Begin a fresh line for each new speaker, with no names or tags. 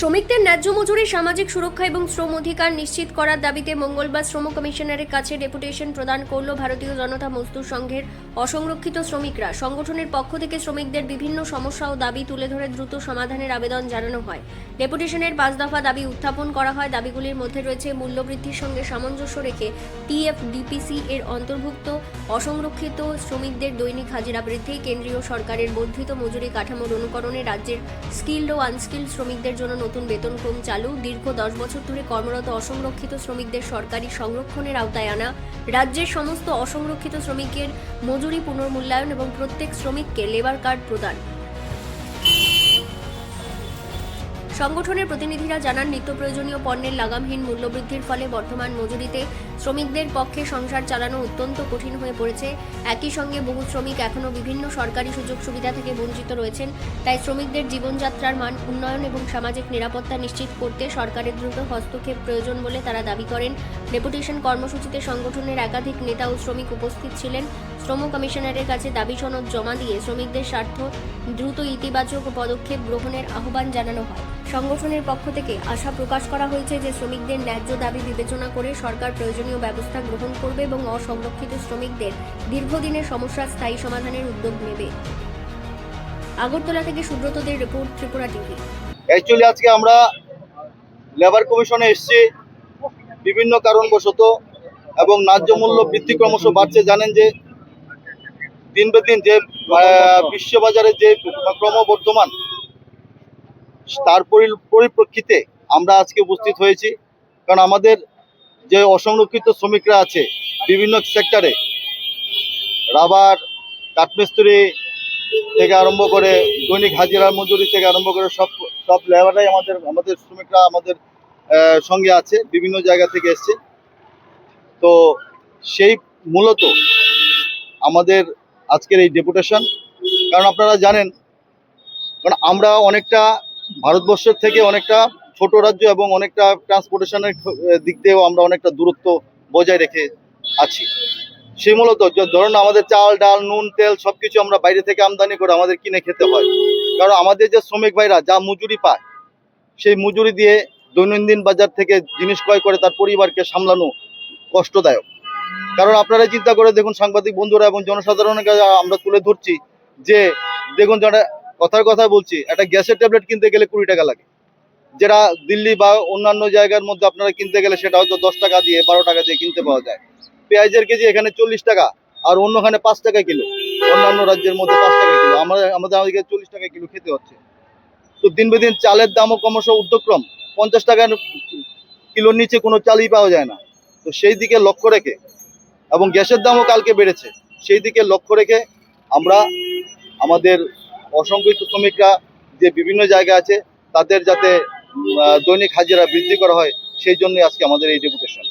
শ্রমিকদের ন্যায্য মজুরি, সামাজিক সুরক্ষা এবং শ্রম অধিকার নিশ্চিত করার দাবিতে মঙ্গলবার শ্রম কমিশনারের কাছে ডেপুটেশন প্রদান করল ভারতীয় জনতা মজদুর সংঘের অসংরক্ষিত শ্রমিকরা। সংগঠনের পক্ষ থেকে শ্রমিকদের বিভিন্ন সমস্যা ও দাবি তুলে ধরে দ্রুত সমাধানের আবেদন জানানো হয়। ডেপুটেশনের ৫ দফা দাবি উত্থাপন করা হয়। দাবিগুলির মধ্যে রয়েছে মূল্যবৃদ্ধির সঙ্গে সামঞ্জস্য রেখে টিএফডিপিসি এর অন্তর্ভুক্ত অসংরক্ষিত শ্রমিকদের দৈনিক হাজিরা বৃদ্ধি, কেন্দ্রীয় সরকারের বর্ধিত মজুরি কাঠামোর অনুকরণে রাজ্যের স্কিলড ও আনস্কিলড শ্রমিকদের জন্য নতুন বেতনক্রম চালু, দীর্ঘ 10 বছর ধরে কর্মরত অসংরক্ষিত শ্রমিকদের সরকারি সংরক্ষণের আওতায় আনা, রাজ্যের সমস্ত অসংরক্ষিত শ্রমিকের মজুরি পুনর্মূল্যায়ন এবং প্রত্যেক শ্রমিককে লেবার কার্ড প্রদান। সংগঠনের প্রতিনিধিরা জানান, নিত্য প্রয়োজনীয় পণ্যের লাগামহীন মূল্যবৃদ্ধির ফলে বর্তমান মজুরিতে শ্রমিকদের পক্ষে সংসার চালানো অত্যন্ত কঠিন হয়ে পড়েছে। একই সঙ্গে বহু শ্রমিক এখনও বিভিন্ন সরকারি সুযোগ সুবিধা থেকে বঞ্চিত রয়েছেন। তাই শ্রমিকদের জীবনযাত্রার মান উন্নয়ন এবং সামাজিক নিরাপত্তা নিশ্চিত করতে সরকারের দ্রুত হস্তক্ষেপ প্রয়োজন বলে তারা দাবি করেন। ডেপুটেশন কর্মসূচিতে সংগঠনের একাধিক নেতা ও শ্রমিক উপস্থিত ছিলেন। শ্রম কমিশনারের কাছে দাবি সনদ জমা দিয়ে শ্রমিকদের স্বার্থ দ্রুত ইতিবাচক পদক্ষেপ গ্রহণের আহ্বান জানানো হয়। সংগঠনের পক্ষ থেকে আশা প্রকাশ করা হয়েছে যে শ্রমিকদের ন্যায্য দাবি বিবেচনা করে সরকার প্রয়োজনীয় ব্যবস্থা গ্রহণ করবে এবং অসংরক্ষিত শ্রমিকদের দীর্ঘদিনের সমস্যার স্থায়ী সমাধানের উদ্যোগ নেবে। আগরতলা থেকে সুব্রতদের রিপোর্ট, ত্রিপুরা টিভি।
অ্যাকচুয়ালি আজকে আমরা লেবার কমিশনে এসেছি বিভিন্ন কারণবশত, এবং ন্যায্য মূল্য বৃদ্ধি ক্রমশ বাড়ছে। জানেন যে দিন বে দিন যে বিশ্ববাজারে যে ক্রমবর্ধমান, তার পরিপ্রেক্ষিতে আমরা আজকে উপস্থিত হয়েছি। কারণ আমাদের যে অসংরক্ষিত শ্রমিকরা আছে বিভিন্ন সেক্টরে, রাবার, কাঠমিস্ত্রি থেকে আরম্ভ করে দৈনিক হাজিরা মজুরি থেকে আরম্ভ করে সব লেবাররাই আমাদের শ্রমিকরা আমাদের সঙ্গে আছে, বিভিন্ন জায়গা থেকে এসছে। তো সেই মূলত আমাদের আজকের এই ডেপুটেশন। কারণ আপনারা জানেন, কারণ আমরা অনেকটা ভারতবর্ষের থেকে অনেকটা ছোট রাজ্য এবং অনেকটা ট্রান্সপোর্টেশনের দিক দিয়েও আমরা অনেকটা দূরত্ব বজায় রেখে আছি। সেই মূলত ধরুন আমাদের চাল, ডাল, নুন, তেল সবকিছু আমরা বাইরে থেকে আমদানি করে আমাদের কিনে খেতে হয়। কারণ আমাদের যে শ্রমিক ভাইরা যা মজুরি পায়, সেই মজুরি দিয়ে দৈনন্দিন বাজার থেকে জিনিস ক্রয় করে তার পরিবারকে সামলানো কষ্টদায়ক। কারণ আপনারা চিন্তা করে দেখুন, সাংবাদিক বন্ধুরা এবং জনসাধারণের কাছে আমরা তুলে ধরছি যে দেখুন, যারা কথার কথা বলছি, একটা গ্যাসের ট্যাবলেট কিনতে গেলে 20 টাকা লাগে, যেটা দিল্লি বা অন্যান্য জায়গার মধ্যে আপনারা কিনতে গেলে সেটা হয়তো 10 টাকা দিয়ে 12 টাকা দিয়ে কিনতে পাওয়া যায়। পেঁয়াজের কেজি এখানে 40 টাকা, আর অন্যখানে 5 টাকা কিলো, অন্যান্য রাজ্যের মধ্যে 5 টাকা কিলো, আমাদের 40 টাকা কিলো খেতে হচ্ছে। তো দিন বে দিন চালের দামও ক্রমশ ঊর্ধ্বক্রম, 50 টাকার কিলোর নিচে কোনো চালই পাওয়া যায় না। তো সেই দিকে লক্ষ্য রেখে, এবং গ্যাসের দামও কালকে বেড়েছে, সেই দিকে লক্ষ্য রেখে আমরা আমাদের অসংখ্য শ্রমিকরা যে বিভিন্ন জায়গা আছে তাদের যাতে দৈনিক হাজিরা বৃদ্ধি করা হয়, সেই জন্যই আজকে আমাদের এই ডেপুটেশন।